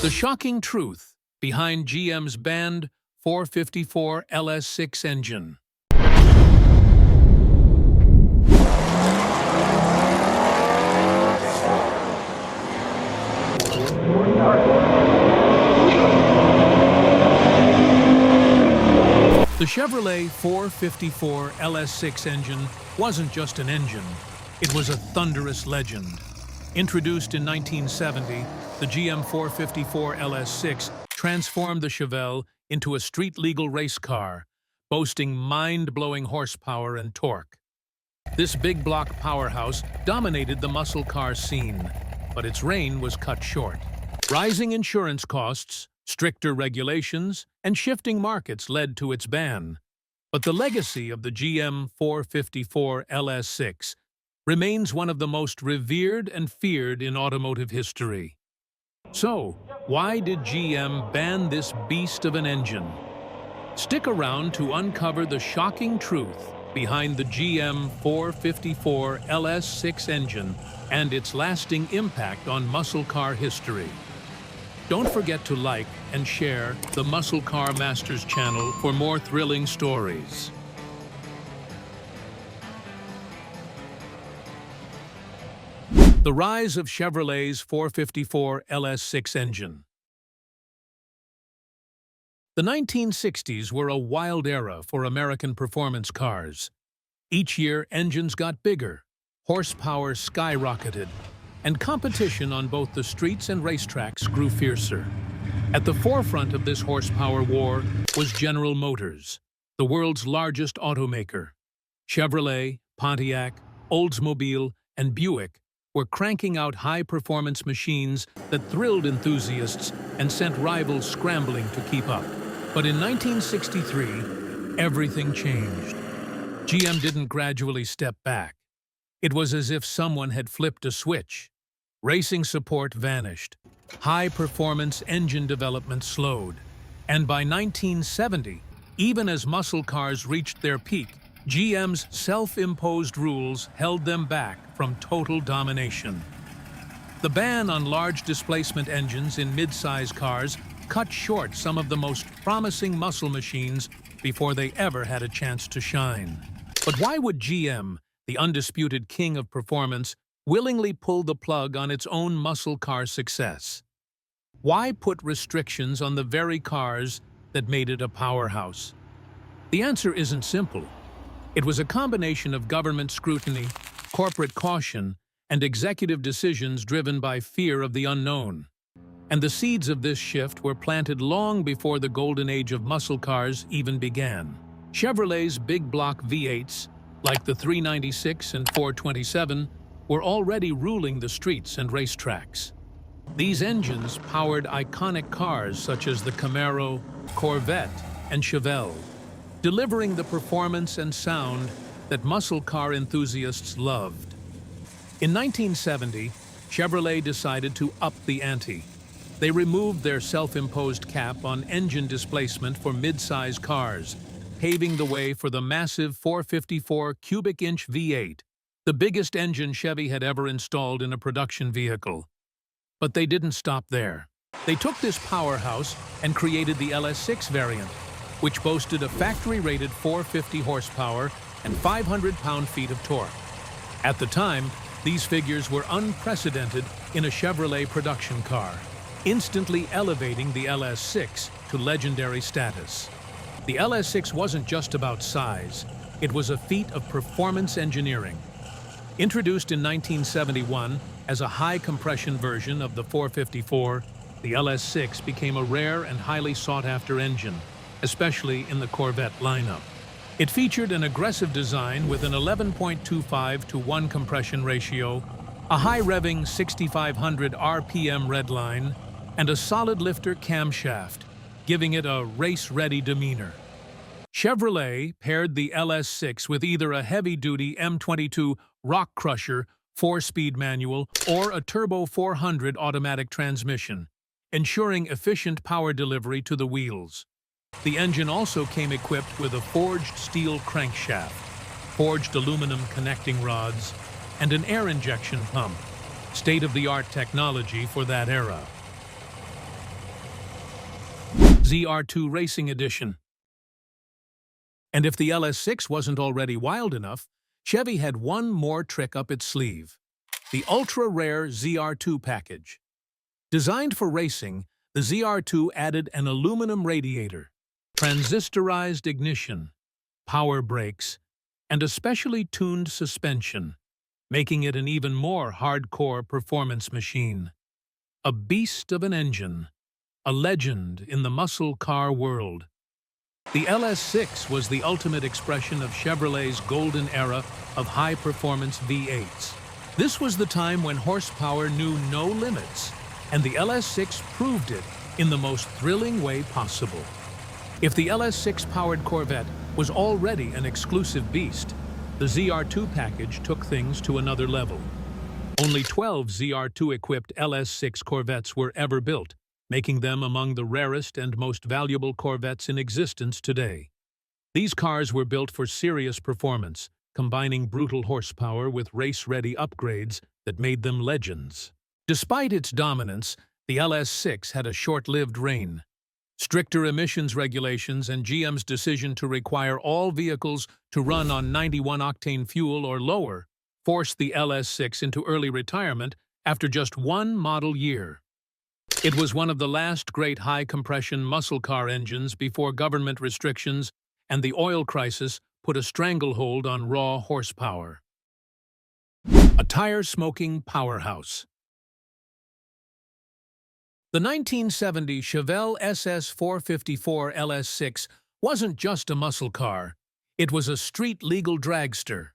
The shocking truth behind GM's banned 454 LS6 engine. The Chevrolet 454 LS6 engine wasn't just an engine, it was a thunderous legend. Introduced in 1970, the GM 454 LS6 transformed the Chevelle into a street-legal race car, boasting mind-blowing horsepower and torque. This big-block powerhouse dominated the muscle car scene, but its reign was cut short. Rising insurance costs, stricter regulations, and shifting markets led to its ban. But the legacy of the GM 454 LS6 remains one of the most revered and feared in automotive history. So, why did GM ban this beast of an engine? Stick around to uncover the shocking truth behind the GM 454 LS6 engine and its lasting impact on muscle car history. Don't forget to like and share the Muscle Car Masters channel for more thrilling stories. The rise of Chevrolet's 454 LS6 engine. The 1960s were a wild era for American performance cars. Each year, engines got bigger, horsepower skyrocketed, and competition on both the streets and racetracks grew fiercer. At the forefront of this horsepower war was General Motors, the world's largest automaker. Chevrolet, Pontiac, Oldsmobile, and Buick were cranking out high-performance machines that thrilled enthusiasts and sent rivals scrambling to keep up. But in 1963, everything changed. GM didn't gradually step back. It was as if someone had flipped a switch. Racing support vanished. High-performance engine development slowed. And by 1970, even as muscle cars reached their peak, GM's self-imposed rules held them back from total domination. The ban on large displacement engines in mid-size cars cut short some of the most promising muscle machines before they ever had a chance to shine. But why would GM, the undisputed king of performance, willingly pull the plug on its own muscle car success? Why put restrictions on the very cars that made it a powerhouse? The answer isn't simple. It was a combination of government scrutiny, corporate caution, and executive decisions driven by fear of the unknown. And the seeds of this shift were planted long before the golden age of muscle cars even began. Chevrolet's big block V8s, like the 396 and 427, were already ruling the streets and racetracks. These engines powered iconic cars such as the Camaro, Corvette, and Chevelle, delivering the performance and sound that muscle car enthusiasts loved. In 1970, Chevrolet decided to up the ante. They removed their self-imposed cap on engine displacement for mid-size cars, paving the way for the massive 454 cubic-inch V8, the biggest engine Chevy had ever installed in a production vehicle. But they didn't stop there. They took this powerhouse and created the LS6 variant, which boasted a factory-rated 450 horsepower and 500 pound-feet of torque. At the time, these figures were unprecedented in a Chevrolet production car, instantly elevating the LS6 to legendary status. The LS6 wasn't just about size, it was a feat of performance engineering. Introduced in 1971 as a high-compression version of the 454, the LS6 became a rare and highly sought-after engine, especially in the Corvette lineup. It featured an aggressive design with an 11.25:1 compression ratio, a high-revving 6,500 RPM redline, and a solid lifter camshaft, giving it a race-ready demeanor. Chevrolet paired the LS6 with either a heavy-duty M22 Rock Crusher 4-speed manual or a Turbo 400 automatic transmission, ensuring efficient power delivery to the wheels. The engine also came equipped with a forged steel crankshaft, forged aluminum connecting rods, and an air injection pump, state-of-the-art technology for that era. ZR2 Racing Edition. And if the LS6 wasn't already wild enough, Chevy had one more trick up its sleeve: the ultra-rare ZR2 package. Designed for racing, the ZR2 added an aluminum radiator, transistorized ignition, power brakes, and a specially tuned suspension, making it an even more hardcore performance machine. A beast of an engine, a legend in the muscle car world. The LS6 was the ultimate expression of Chevrolet's golden era of high-performance V8s. This was the time when horsepower knew no limits, and the LS6 proved it in the most thrilling way possible. If the LS6-powered Corvette was already an exclusive beast, the ZR2 package took things to another level. Only 12 ZR2-equipped LS6 Corvettes were ever built, making them among the rarest and most valuable Corvettes in existence today. These cars were built for serious performance, combining brutal horsepower with race-ready upgrades that made them legends. Despite its dominance, the LS6 had a short-lived reign. Stricter emissions regulations and GM's decision to require all vehicles to run on 91-octane fuel or lower forced the LS6 into early retirement after just one model year. It was one of the last great high-compression muscle car engines before government restrictions and the oil crisis put a stranglehold on raw horsepower. A tire-smoking powerhouse. The 1970 Chevelle SS 454 LS6 wasn't just a muscle car, it was a street-legal dragster.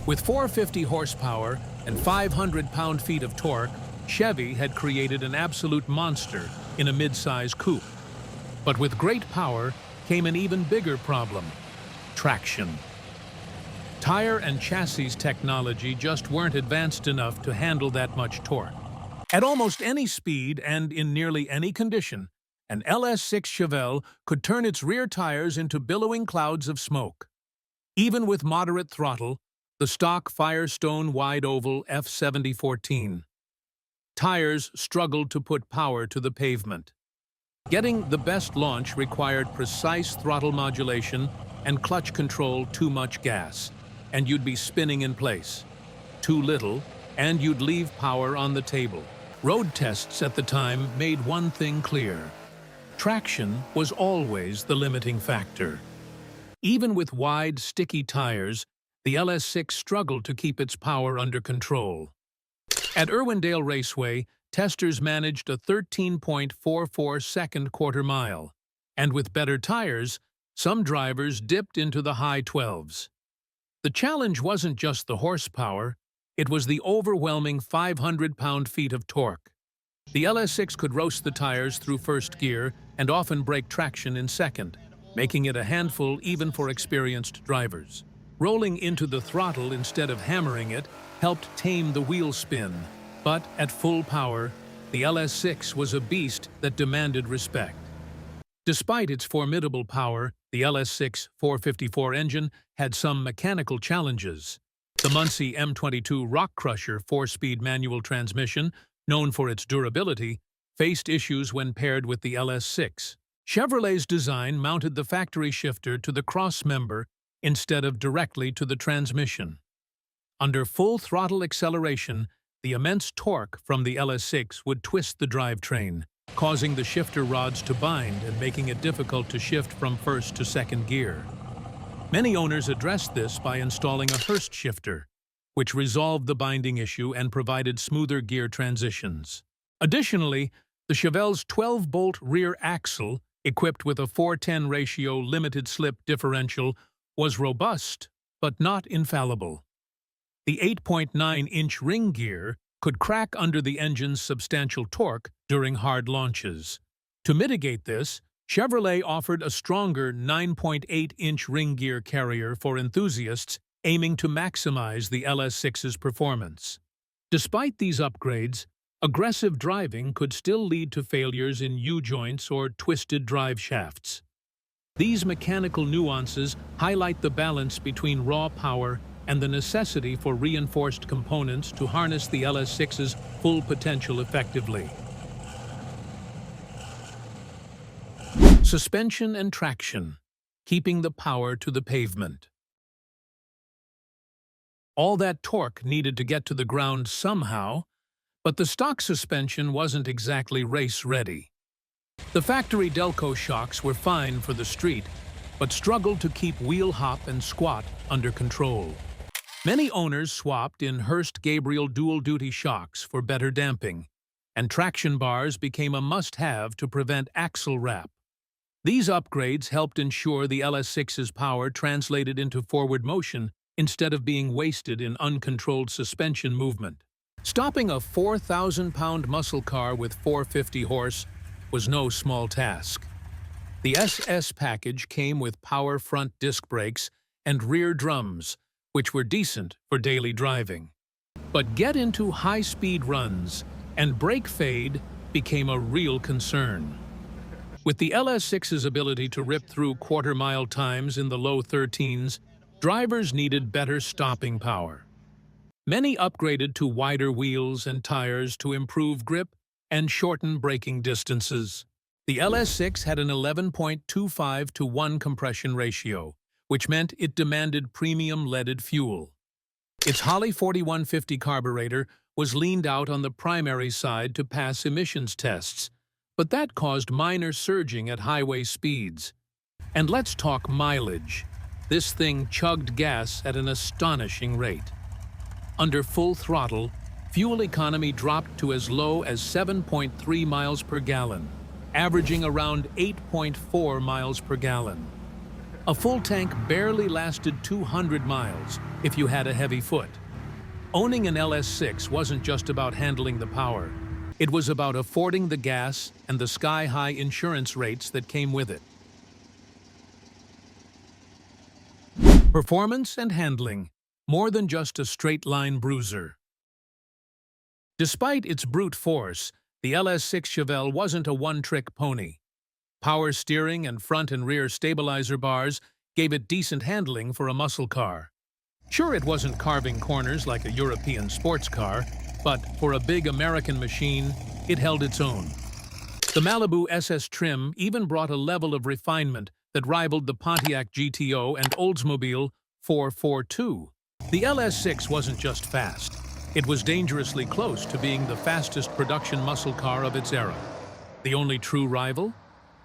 With 450 horsepower and 500 pound-feet of torque, Chevy had created an absolute monster in a mid-size coupe. But with great power came an even bigger problem: traction. Tire and chassis technology just weren't advanced enough to handle that much torque. At almost any speed and in nearly any condition, an LS6 Chevelle could turn its rear tires into billowing clouds of smoke. Even with moderate throttle, the stock Firestone wide-oval F7014 tires struggled to put power to the pavement. Getting the best launch required precise throttle modulation and clutch control. Too much gas, and you'd be spinning in place. Too little, and you'd leave power on the table. Road tests at the time made one thing clear: traction was always the limiting factor. Even with wide, sticky tires, the LS6 struggled to keep its power under control. At Irwindale Raceway, testers managed a 13.44-second quarter-mile, and with better tires, some drivers dipped into the high 12s. The challenge wasn't just the horsepower, it was the overwhelming 500 pound-feet of torque. The LS6 could roast the tires through first gear and often break traction in second, making it a handful even for experienced drivers. Rolling into the throttle instead of hammering it helped tame the wheel spin, but at full power, the LS6 was a beast that demanded respect. Despite its formidable power, the LS6 454 engine had some mechanical challenges. The Muncie M22 Rock Crusher 4-speed manual transmission, known for its durability, faced issues when paired with the LS6. Chevrolet's design mounted the factory shifter to the cross-member instead of directly to the transmission. Under full throttle acceleration, the immense torque from the LS6 would twist the drivetrain, causing the shifter rods to bind and making it difficult to shift from first to second gear. Many owners addressed this by installing a Hurst shifter, which resolved the binding issue and provided smoother gear transitions. Additionally, the Chevelle's 12-bolt rear axle, equipped with a 4:10 ratio limited slip differential, was robust but not infallible. The 8.9-inch ring gear could crack under the engine's substantial torque during hard launches. To mitigate this, Chevrolet offered a stronger 9.8-inch ring gear carrier for enthusiasts aiming to maximize the LS6's performance. Despite these upgrades, aggressive driving could still lead to failures in U-joints or twisted drive shafts. These mechanical nuances highlight the balance between raw power and the necessity for reinforced components to harness the LS6's full potential effectively. suspension and traction, keeping the power to the pavement. All that torque needed to get to the ground somehow, but the stock suspension wasn't exactly race-ready. The factory Delco shocks were fine for the street, but struggled to keep wheel hop and squat under control. Many owners swapped in Hurst-Gabriel dual-duty shocks for better damping, and traction bars became a must-have to prevent axle wrap. These upgrades helped ensure the LS6's power translated into forward motion instead of being wasted in uncontrolled suspension movement. Stopping a 4,000-pound muscle car with 450 horse was no small task. The SS package came with power front disc brakes and rear drums, which were decent for daily driving. But get into high-speed runs, and brake fade became a real concern. With the LS6's ability to rip through quarter-mile times in the low 13s, drivers needed better stopping power. Many upgraded to wider wheels and tires to improve grip and shorten braking distances. The LS6 had an 11.25 to 1 compression ratio, which meant it demanded premium leaded fuel. Its Holley 4150 carburetor was leaned out on the primary side to pass emissions tests, but that caused minor surging at highway speeds. And let's talk mileage. This thing chugged gas at an astonishing rate. Under full throttle, fuel economy dropped to as low as 7.3 miles per gallon, averaging around 8.4 miles per gallon. A full tank barely lasted 200 miles if you had a heavy foot. Owning an LS6 wasn't just about handling the power. It was about affording the gas and the sky-high insurance rates that came with it. Performance and handling, more than just a straight-line bruiser. Despite its brute force, the LS6 Chevelle wasn't a one-trick pony. Power steering and front and rear stabilizer bars gave it decent handling for a muscle car. Sure, it wasn't carving corners like a European sports car, but for a big American machine, it held its own. The Malibu SS trim even brought a level of refinement that rivaled the Pontiac GTO and Oldsmobile 442. The LS6 wasn't just fast. It was dangerously close to being the fastest production muscle car of its era. The only true rival?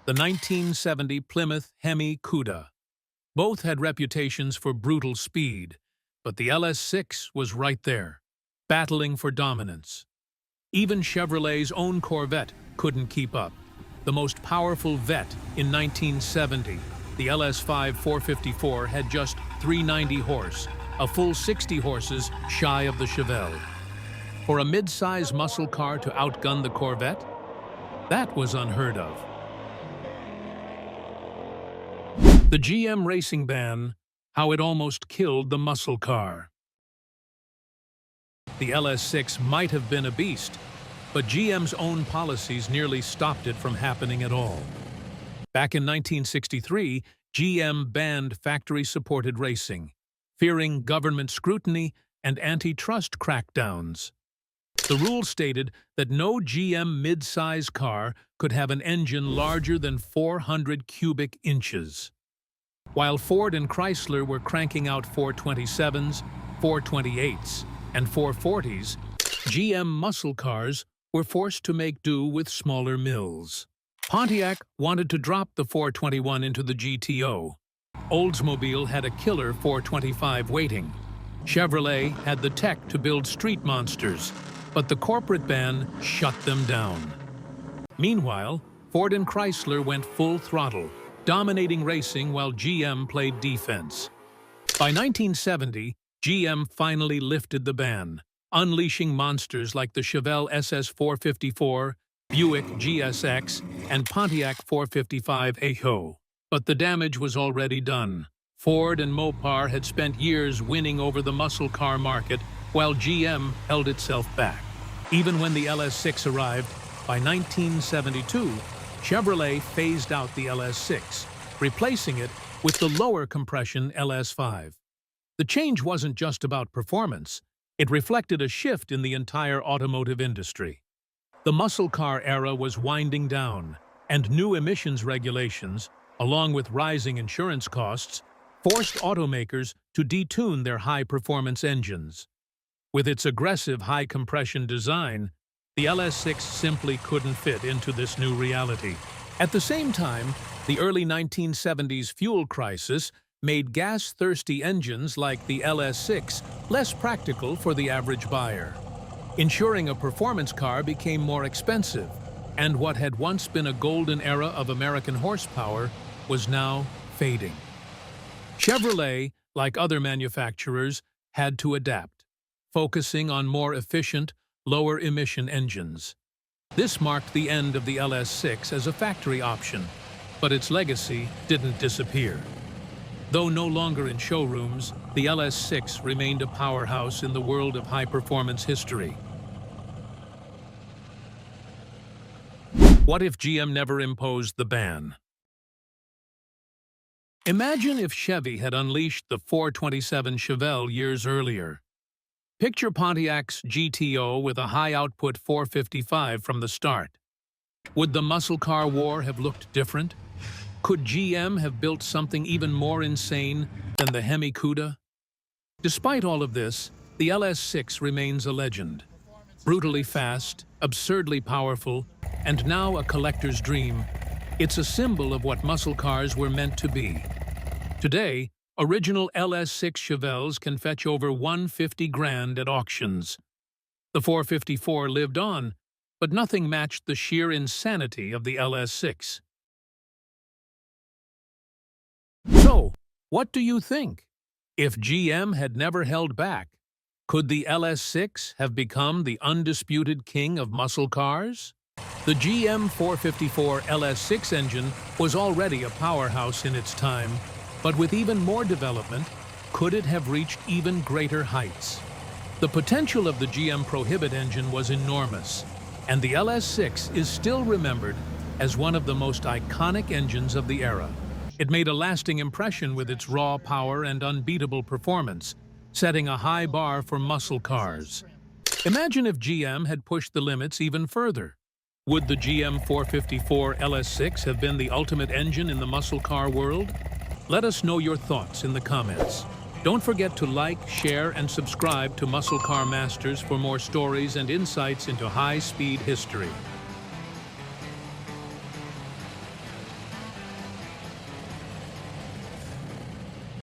The 1970 Plymouth Hemi Cuda. Both had reputations for brutal speed, but the LS6 was right there, battling for dominance. Even Chevrolet's own Corvette couldn't keep up. The most powerful Vet in 1970, the LS5 454 had just 390 horse, a full 60 horses shy of the Chevelle. For a mid-size muscle car to outgun the Corvette? That was unheard of. The GM racing ban, how it almost killed the muscle car. The LS6 might have been a beast, but GM's own policies nearly stopped it from happening at all. Back in 1963, GM banned factory-supported racing, fearing government scrutiny and antitrust crackdowns. The rule stated that no GM mid-size car could have an engine larger than 400 cubic inches. While Ford and Chrysler were cranking out 427s, 428s, and 440s, GM muscle cars were forced to make do with smaller mills. Pontiac wanted to drop the 421 into the GTO. Oldsmobile had a killer 425 waiting. Chevrolet had the tech to build street monsters, but the corporate ban shut them down. Meanwhile, Ford and Chrysler went full throttle, dominating racing while GM played defense. By 1970, GM finally lifted the ban, unleashing monsters like the Chevelle SS 454, Buick GSX, and Pontiac 455 Aho. But the damage was already done. Ford and Mopar had spent years winning over the muscle car market, while GM held itself back. Even when the LS6 arrived, by 1972, Chevrolet phased out the LS6, replacing it with the lower compression LS5. The change wasn't just about performance, it reflected a shift in the entire automotive industry. The muscle car era was winding down, And new emissions regulations, along with rising insurance costs, forced automakers to detune their high-performance engines. With its aggressive high-compression design, the LS6 simply couldn't fit into this new reality. At the same time, the early 1970s fuel crisis made gas-thirsty engines like the LS6 less practical for the average buyer. Ensuring a performance car became more expensive, and what had once been a golden era of American horsepower was now fading. Chevrolet, like other manufacturers, had to adapt, focusing on more efficient, lower-emission engines. This marked the end of the LS6 as a factory option, but its legacy didn't disappear. Though no longer in showrooms, the LS6 remained a powerhouse in the world of high-performance history. What if GM never imposed the ban? Imagine if Chevy had unleashed the 427 Chevelle years earlier. Picture Pontiac's GTO with a high-output 455 from the start. Would the muscle car war have looked different? Could GM have built something even more insane than the Hemi Cuda? Despite all of this, the LS6 remains a legend. Brutally fast, absurdly powerful, and now a collector's dream, it's a symbol of what muscle cars were meant to be. Today, original LS6 Chevelles can fetch over $150,000 at auctions. The 454 lived on, but nothing matched the sheer insanity of the LS6. So, what do you think? If GM had never held back, could the LS6 have become the undisputed king of muscle cars? The GM 454 LS6 engine was already a powerhouse in its time, but with even more development, could it have reached even greater heights? The potential of the GM Prohibit engine was enormous, and the LS6 is still remembered as one of the most iconic engines of the era. It made a lasting impression with its raw power and unbeatable performance, setting a high bar for muscle cars. Imagine if GM had pushed the limits even further. Would the GM 454 LS6 have been the ultimate engine in the muscle car world? Let us know your thoughts in the comments. Don't forget to like, share, and subscribe to Muscle Car Masters for more stories and insights into high-speed history.